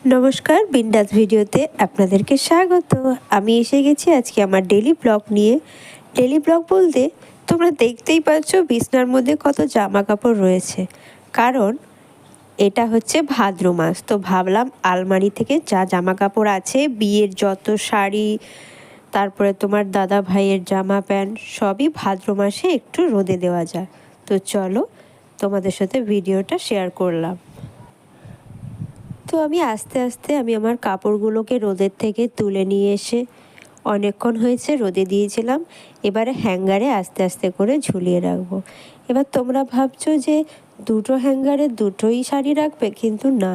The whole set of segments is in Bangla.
নমস্কার, বিন্দাস ভিডিওতে আপনাদেরকে স্বাগত। আমি এসে গেছি আজকে আমার ডেলি ব্লগ নিয়ে। ডেলি ব্লগ বলতে তোমরা দেখতেই পাচ্ছ বিছনার মধ্যে কত জামা কাপড় রয়েছে, কারণ এটা হচ্ছে ভাদ্র মাস। তো ভাবলাম আলমারি থেকে যা জামা কাপড় আছে, বিয়ের যত শাড়ি, তারপরে তোমার দাদা ভাইয়ের জামা প্যান্ট, সবই ভাদ্র মাসে একটু রোদে দেওয়া যায়। তো চলো তোমাদের সাথে ভিডিওটা শেয়ার করলাম। তো আমি আস্তে আস্তে আমার কাপড়গুলোকে রোদের থেকে তুলে নিয়ে এসে অনেকক্ষণ হয়েছে রোদে দিয়েছিলাম। এবারে হ্যাঙ্গারে আস্তে আস্তে করে ঝুলিয়ে রাখবো। এবার তোমরা ভাবছো যে দুটো হ্যাঙ্গারে দুটোই শাড়ি রাখবে, কিন্তু না,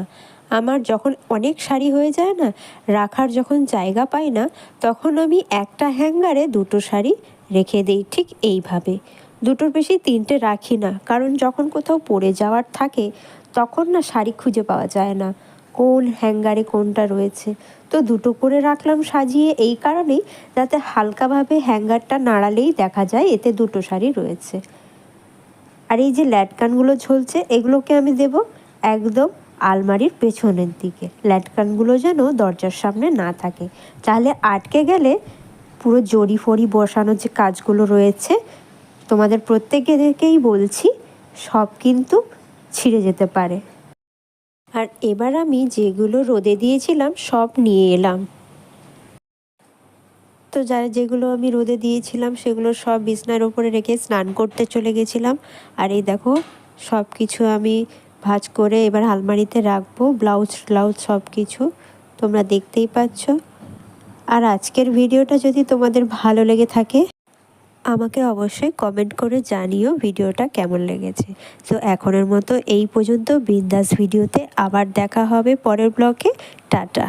আমার যখন অনেক শাড়ি হয়ে যায় না, রাখার যখন জায়গা পাই না, তখন আমি একটা হ্যাঙ্গারে দুটো শাড়ি রেখে দিই। ঠিক এইভাবে দুটোর বেশি তিনটে রাখি না, কারণ যখন কোথাও পরে যাওয়ার থাকে তখন না শাড়ি খুঁজে পাওয়া যায় না কোন হ্যাঙ্গারে কোনটা রয়েছে। তো দুটো করে রাখলাম সাজিয়ে, এই কারণেই যাতে হালকাভাবে হ্যাঙ্গারটা নাড়ালেই দেখা যায় এতে দুটো শাড়ি রয়েছে। আর এই যে ল্যাটকানগুলো ঝুলছে, এগুলোকে আমি দেব একদম আলমারির পেছনের দিকে। ল্যাটকানগুলো যেন দরজার সামনে না থাকে, তাহলে আটকে গেলে পুরো জড়ি ফড়ি বসানোর যে কাজগুলো রয়েছে, তোমাদের প্রত্যেকেই বলছি, সব কিন্তু ছিঁড়ে যেতে পারে। আর এবার আমি যেগুলো রোদে দিয়েছিলাম সব নিয়ে এলাম। তো যেগুলো আমি রোদে দিয়েছিলাম সেগুলো সব বিছনার উপরে রেখে স্নান করতে চলে গেছিলাম। আর এই দেখো সব কিছু আমি ভাঁজ করে এবার আলমারিতে রাখবো, ব্লাউজ সব কিছু তোমরা দেখতেই পাচ্ছ। আর আজকের ভিডিওটা যদি তোমাদের ভালো লেগে থাকে, আমাকে অবশ্যই কমেন্ট করে জানিও ভিডিওটা কেমন লেগেছে। তো এখনের মতো এই পর্যন্ত। বিন্দাস ভিডিওতে আবার দেখা হবে পরের ব্লগে। টাটা।